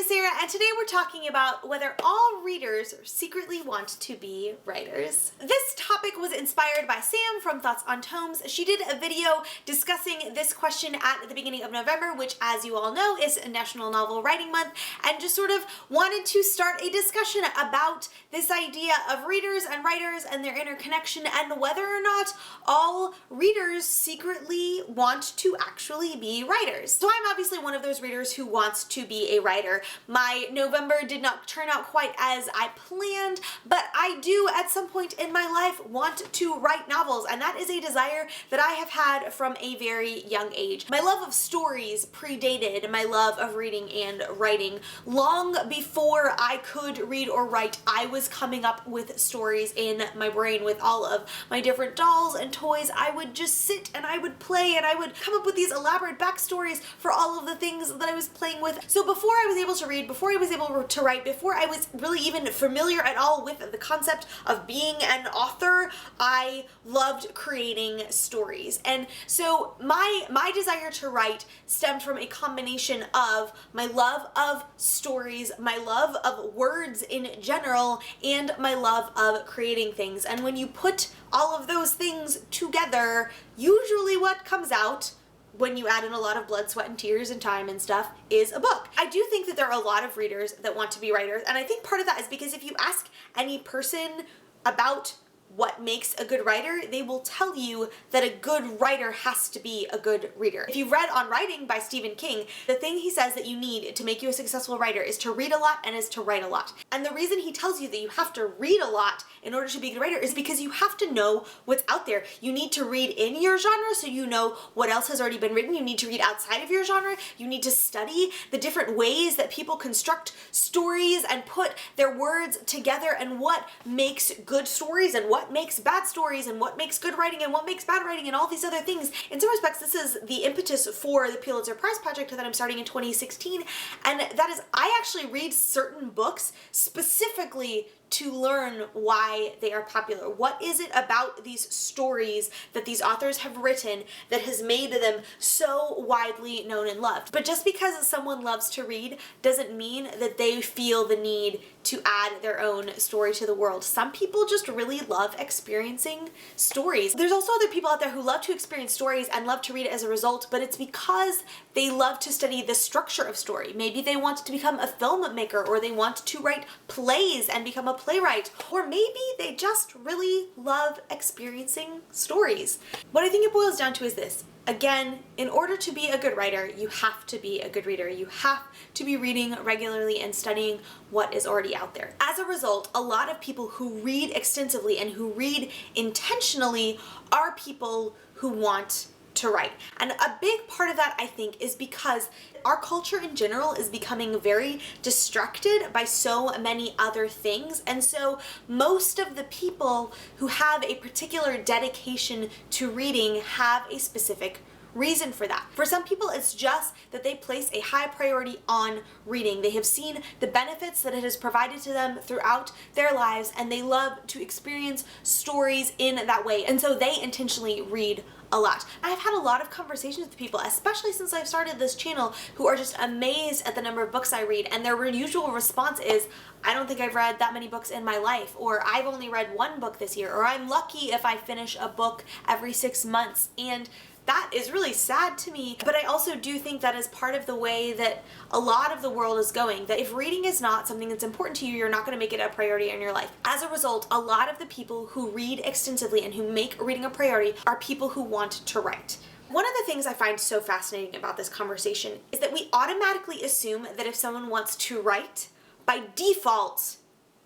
is Sarah, and today we're talking about whether all readers secretly want to be writers. This topic was inspired by Sam from Thoughts on Tomes. She did a video discussing this question at the beginning of November, which, as you all know, is National Novel Writing Month, and just sort of wanted to start a discussion about this idea of readers and writers and their interconnection, and whether or not all readers secretly want to actually be writers. So I'm obviously one of those readers who wants to be a writer. My November did not turn out quite as I planned, but I do at some point in my life want to write novels, and that is a desire that I have had from a very young age. My love of stories predated my love of reading and writing. Long before I could read or write, I was coming up with stories in my brain with all of my different dolls and toys. I would just sit and I would play and I would come up with these elaborate backstories for all of the things that I was playing with. So before I was able to read, before I was able to write, before I was really even familiar at all with the concept of being an author, I loved creating stories. And so my desire to write stemmed from a combination of my love of stories, my love of words in general, and my love of creating things. And when you put all of those things together, usually what comes out, when you add in a lot of blood, sweat, and tears and time and stuff, is a book. I do think that there are a lot of readers that want to be writers, and I think part of that is because if you ask any person about what makes a good writer, they will tell you that a good writer has to be a good reader. If you've read On Writing by Stephen King, the thing he says that you need to make you a successful writer is to read a lot and is to write a lot. And the reason he tells you that you have to read a lot in order to be a good writer is because you have to know what's out there. You need to read in your genre so you know what else has already been written. You need to read outside of your genre. You need to study the different ways that people construct stories and put their words together, and what makes good stories and what makes bad stories and what makes good writing and what makes bad writing and all these other things. In some respects, this is the impetus for the Pulitzer Prize Project that I'm starting in 2016, and that is I actually read certain books specifically to learn why they are popular. What is it about these stories that these authors have written that has made them so widely known and loved? But just because someone loves to read doesn't mean that they feel the need to add their own story to the world. Some people just really love experiencing stories. There's also other people out there who love to experience stories and love to read it as a result, but it's because they love to study the structure of story. Maybe they want to become a filmmaker, or they want to write plays and become a playwright, or maybe they just really love experiencing stories. What I think it boils down to is this. Again, in order to be a good writer, you have to be a good reader. You have to be reading regularly and studying what is already out there. As a result, a lot of people who read extensively and who read intentionally are people who want to write. And a big part of that, I think, is because our culture in general is becoming very distracted by so many other things, and so most of the people who have a particular dedication to reading have a specific reason for that. For some people, it's just that they place a high priority on reading. They have seen the benefits that it has provided to them throughout their lives, and they love to experience stories in that way, and so they intentionally read a lot. I've had a lot of conversations with people, especially since I've started this channel, who are just amazed at the number of books I read, and their usual response is, I don't think I've read that many books in my life, or I've only read one book this year, or I'm lucky if I finish a book every 6 months. And that is really sad to me, but I also do think that is part of the way that a lot of the world is going, that if reading is not something that's important to you, you're not going to make it a priority in your life. As a result, a lot of the people who read extensively and who make reading a priority are people who want to write. One of the things I find so fascinating about this conversation is that we automatically assume that if someone wants to write, by default,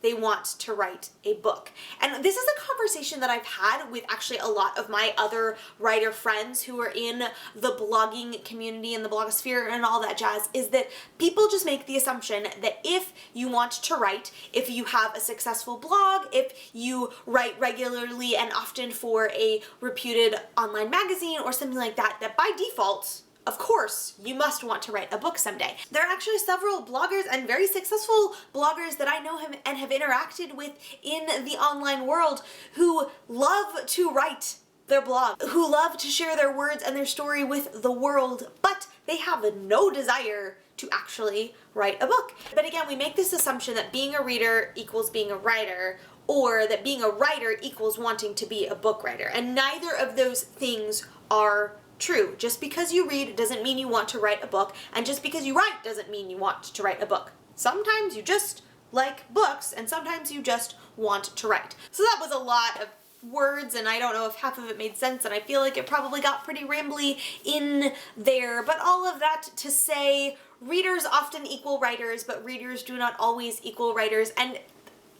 they want to write a book. And this is a conversation that I've had with actually a lot of my other writer friends who are in the blogging community and the blogosphere and all that jazz, is that people just make the assumption that if you want to write, if you have a successful blog, if you write regularly and often for a reputed online magazine or something like that, that by default, of course, you must want to write a book someday. There are actually several bloggers and very successful bloggers that I know and have interacted with in the online world who love to write their blog, who love to share their words and their story with the world, but they have no desire to actually write a book. But again, we make this assumption that being a reader equals being a writer, or that being a writer equals wanting to be a book writer. And neither of those things are true. Just because you read doesn't mean you want to write a book, and just because you write doesn't mean you want to write a book. Sometimes you just like books, and sometimes you just want to write. So that was a lot of words, and I don't know if half of it made sense, and I feel like it probably got pretty rambly in there, but all of that to say, readers often equal writers, but readers do not always equal writers. And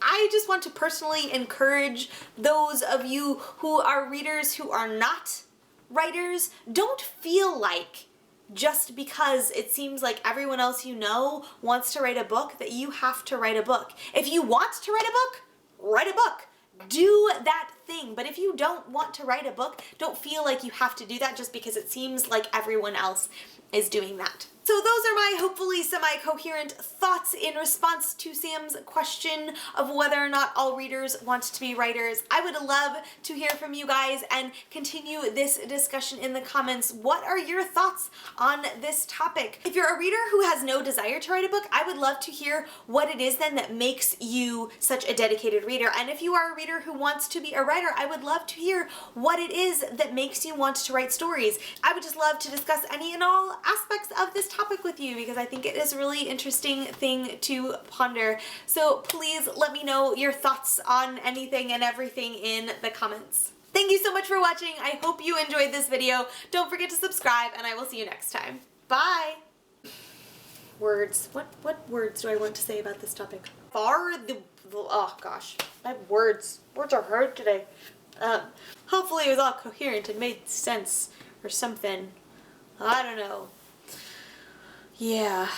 I just want to personally encourage those of you who are readers who are not writers, don't feel like just because it seems like everyone else you know wants to write a book that you have to write a book. If you want to write a book, write a book. Do that thing. But if you don't want to write a book, don't feel like you have to do that just because it seems like everyone else is doing that. So those are my hopefully semi-coherent thoughts in response to Sam's question of whether or not all readers want to be writers. I would love to hear from you guys and continue this discussion in the comments. What are your thoughts on this topic? If you're a reader who has no desire to write a book, I would love to hear what it is then that makes you such a dedicated reader. And if you are a reader who wants to be a writer, I would love to hear what it is that makes you want to write stories. I would just love to discuss any and all aspects of this topic with you because I think it is a really interesting thing to ponder. So please let me know your thoughts on anything and everything in the comments. Thank you so much for watching. I hope you enjoyed this video. Don't forget to subscribe, and I will see you next time. Bye! Words. What words do I want to say about this topic? Oh gosh. My words are hard today. Hopefully it was all coherent and made sense or something. I don't know. Yeah.